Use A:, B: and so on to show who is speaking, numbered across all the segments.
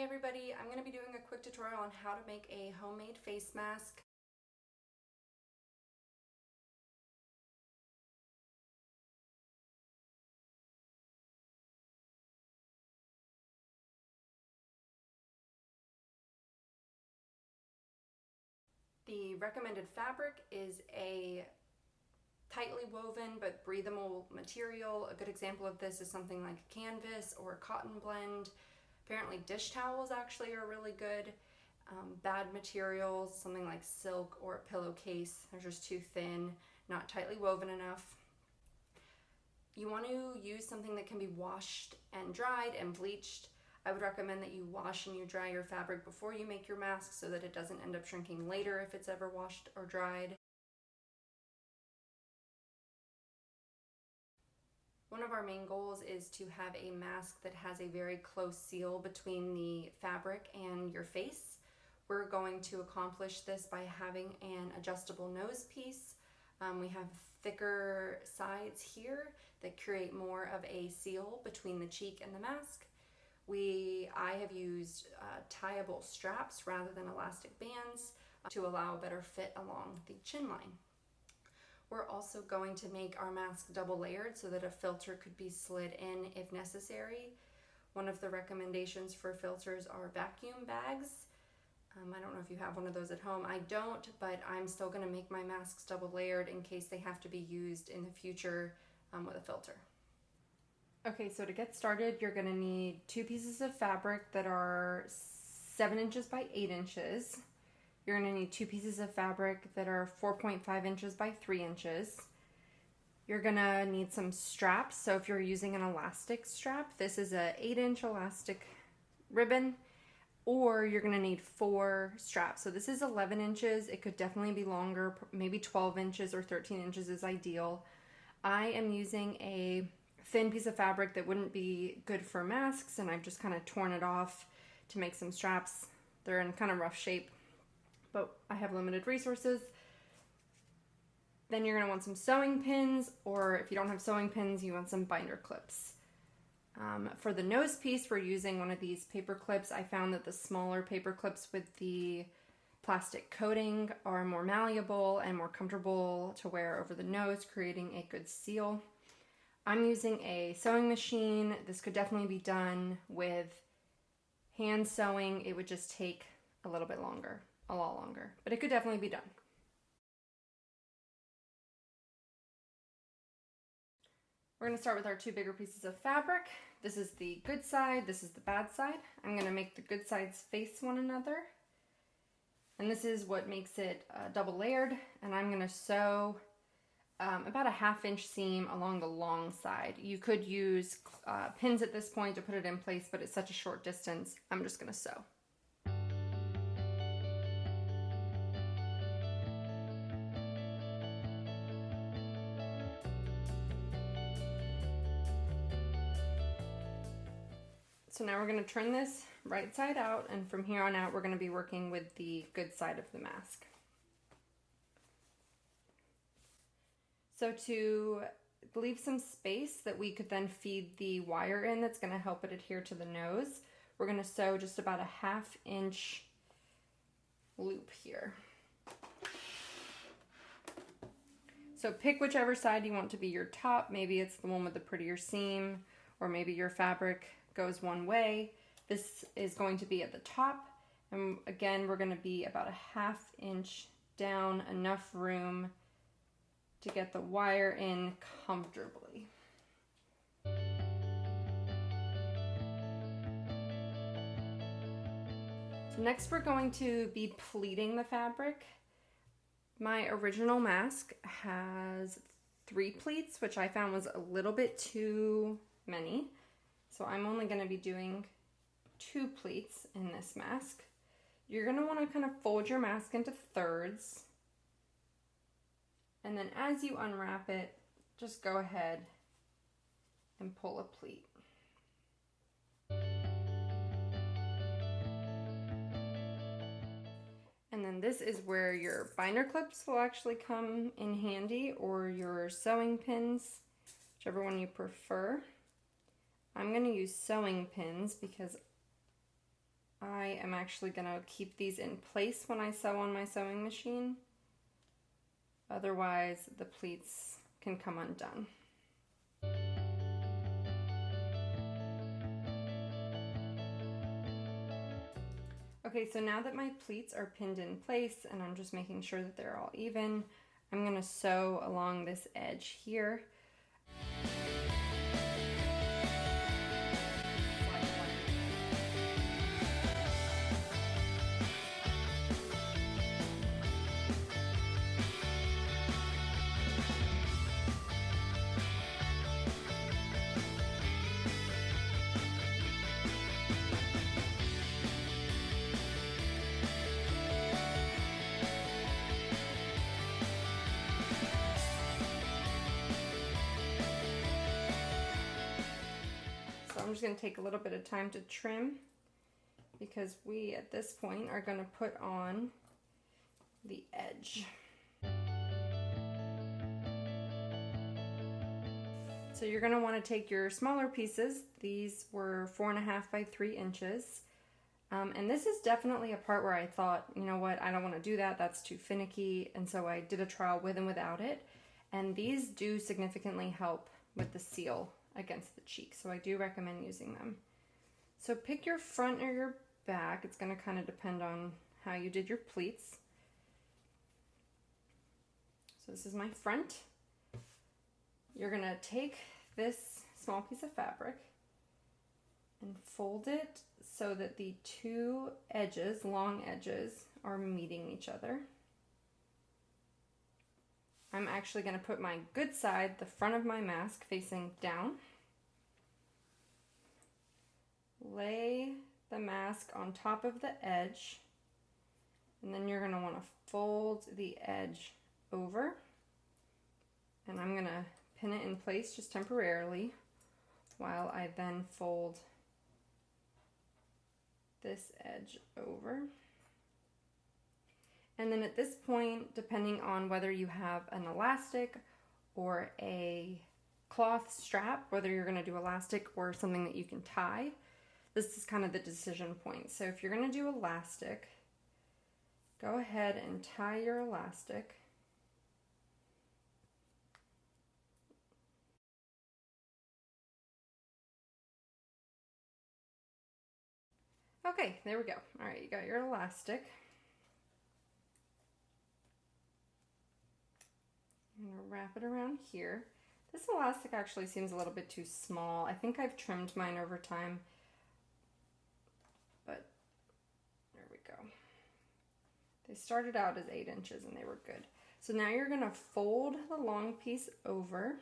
A: Hey everybody, I'm going to be doing a quick tutorial on how to make a homemade face mask. The recommended fabric is a tightly woven but breathable material. A good example of this is something like canvas or a cotton blend. Apparently dish towels actually are really good. Bad materials, something like silk or a pillowcase, they're just too thin, not tightly woven enough. You want to use something that can be washed and dried and bleached. I would recommend that you wash and you dry your fabric before you make your mask so that it doesn't end up shrinking later if it's ever washed or dried. One of our main goals is to have a mask that has a very close seal between the fabric and your face. We're going to accomplish this by having an adjustable nose piece. We have thicker sides here that create more of a seal between the cheek and the mask. I have used tieable straps rather than elastic bands to allow a better fit along the chin line. We're also going to make our mask double layered so that a filter could be slid in if necessary. One of the recommendations for filters are vacuum bags. I don't know if you have one of those at home. I don't, but I'm still going to make my masks double layered in case they have to be used in the future with a filter. Okay, so to get started, you're going to need 2 pieces of fabric that are 7 inches by 8 inches. You're going to need 2 pieces of fabric that are 4.5 inches by 3 inches. You're going to need some straps. So if you're using an elastic strap, this is a 8-inch elastic ribbon, or you're going to need 4 straps. So this is 11 inches. It could definitely be longer, maybe 12 inches or 13 inches is ideal. I am using a thin piece of fabric that wouldn't be good for masks, and I've just kind of torn it off to make some straps. They're in kind of rough shape, but I have limited resources. Then you're going to want some sewing pins, or if you don't have sewing pins, you want some binder clips. For the nose piece, we're using one of these paper clips. I found that the smaller paper clips with the plastic coating are more malleable and more comfortable to wear over the nose, creating a good seal. I'm using a sewing machine. This could definitely be done with hand sewing. It would just take a little bit longer, a lot longer, but it could definitely be done. We're going to start with our 2 bigger pieces of fabric. This is the good side, this is the bad side. I'm going to make the good sides face one another. And this is what makes it double layered. And I'm going to sew about a 1/2 inch seam along the long side. You could use pins at this point to put it in place, but it's such a short distance, I'm just going to sew. So now we're going to turn this right side out, and from here on out we're going to be working with the good side of the mask. So to leave some space that we could then feed the wire in that's going to help it adhere to the nose, we're going to sew just about a 1/2 inch loop here. So pick whichever side you want to be your top. Maybe it's the one with the prettier seam, or maybe your fabric goes one way. This is going to be at the top, and again we're going to be about a 1/2 inch down, enough room to get the wire in comfortably. So next we're going to be pleating the fabric. My original mask has 3 pleats, which I found was a little bit too many. So I'm only going to be doing 2 pleats in this mask. You're going to want to kind of fold your mask into thirds. And then as you unwrap it, just go ahead and pull a pleat. And then this is where your binder clips will actually come in handy, or your sewing pins, whichever one you prefer. I'm going to use sewing pins because I am actually going to keep these in place when I sew on my sewing machine. Otherwise, the pleats can come undone. Okay, so now that my pleats are pinned in place and I'm just making sure that they're all even, I'm going to sew along this edge here. I'm just going to take a little bit of time to trim because we at this point are going to put on the edge. So you're going to want to take your smaller pieces. These were 4.5 by 3 inches. And this is definitely a part where I thought, you know what, I don't want to do that. That's too finicky. And so I did a trial with and without it. And these do significantly help with the seal against the cheek, so I do recommend using them. So pick your front or your back. It's going to kind of depend on how you did your pleats. So this is my front. You're going to take this small piece of fabric and fold it so that the two edges, long edges, are meeting each other. I'm actually going to put my good side, the front of my mask, facing down. Lay the mask on top of the edge, and then you're going to want to fold the edge over. And I'm going to pin it in place just temporarily while I then fold this edge over. And then at this point, depending on whether you have an elastic or a cloth strap, whether you're going to do elastic or something that you can tie, this is kind of the decision point. So if you're going to do elastic, go ahead and tie your elastic. Okay, there we go. All right, you got your elastic. I'm going to wrap it around here. This elastic actually seems a little bit too small. I think I've trimmed mine over time, but there we go. They started out as 8 inches and they were good. So now you're going to fold the long piece over,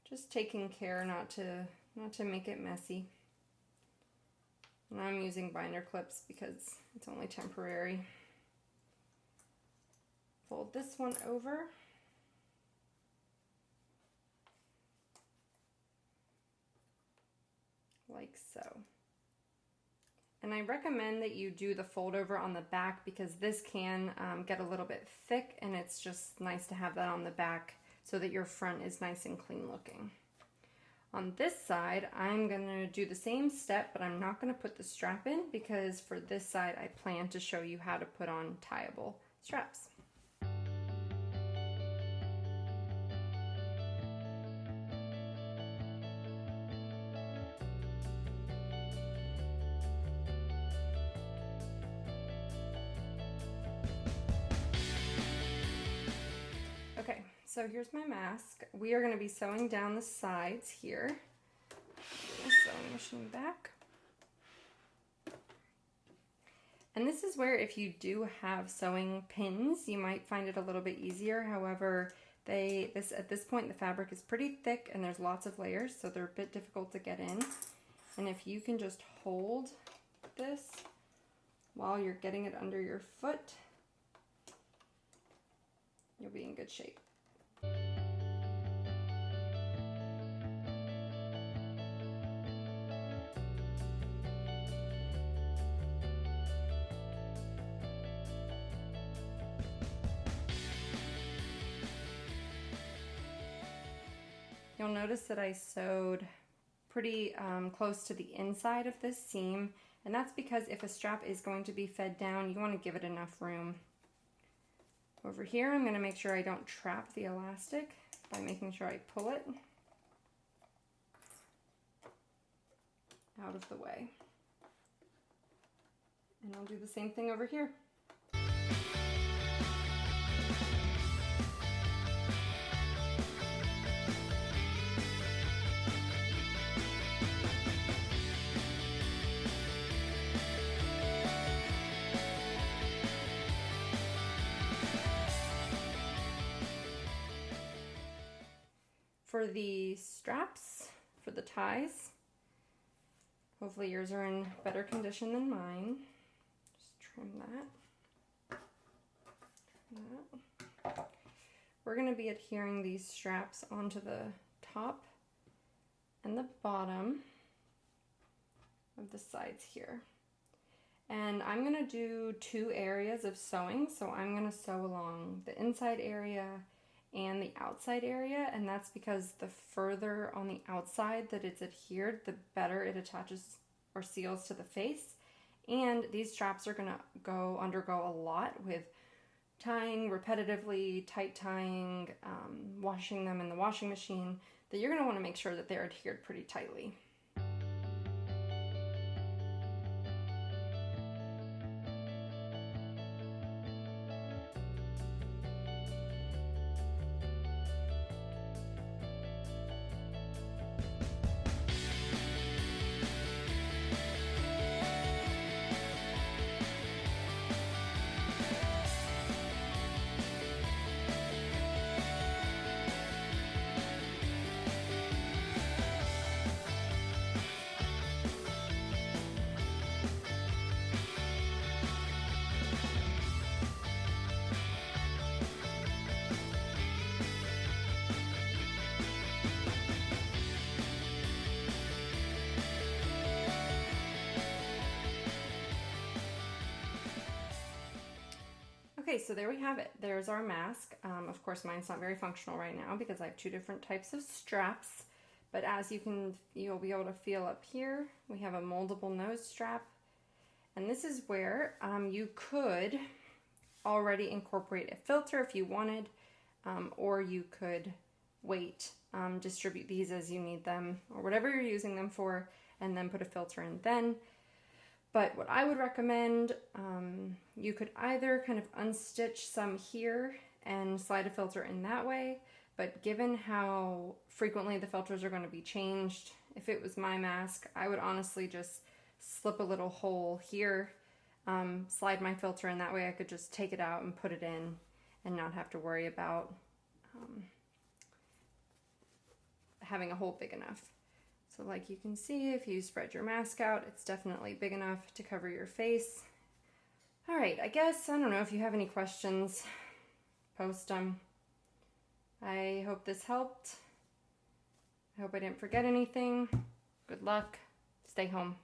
A: just taking care not to make it messy. And I'm using binder clips because it's only temporary. Fold this one over. Like so. And I recommend that you do the fold over on the back because this can get a little bit thick, and it's just nice to have that on the back so that your front is nice and clean looking. On this side, I'm going to do the same step, but I'm not going to put the strap in because for this side I plan to show you how to put on tieable straps. Okay, so here's my mask. We are going to be sewing down the sides here. Sewing machine back. And this is where if you do have sewing pins, you might find it a little bit easier. However, at this point the fabric is pretty thick and there's lots of layers, so they're a bit difficult to get in. And if you can just hold this while you're getting it under your foot, you'll be in good shape. You'll notice that I sewed pretty close to the inside of this seam, and that's because if a strap is going to be fed down, you want to give it enough room. Over here, I'm going to make sure I don't trap the elastic by making sure I pull it out of the way. And I'll do the same thing over here. For the straps, for the ties, hopefully yours are in better condition than mine. Just trim that. We're going to be adhering these straps onto the top and the bottom of the sides here. And I'm going to do 2 areas of sewing, so I'm going to sew along the inside area and the outside area, and that's because the further on the outside that it's adhered, the better it attaches or seals to the face. And these straps are going to undergo a lot with tying repetitively, tight tying, washing them in the washing machine, that you're going to want to make sure that they're adhered pretty tightly. Okay, so there we have it. There's our mask. Of course, mine's not very functional right now because I have 2 different types of straps. But as you'll be able to feel up here, we have a moldable nose strap. And this is where you could already incorporate a filter if you wanted, or you could wait, distribute these as you need them, or whatever you're using them for, and then put a filter in then. But what I would recommend, you could either kind of unstitch some here and slide a filter in that way, but given how frequently the filters are going to be changed, if it was my mask, I would honestly just slip a little hole here, slide my filter in, that way I could just take it out and put it in and not have to worry about having a hole big enough. So like you can see, if you spread your mask out, it's definitely big enough to cover your face. All right, I don't know if you have any questions, post them. I hope this helped. I hope I didn't forget anything. Good luck. Stay home.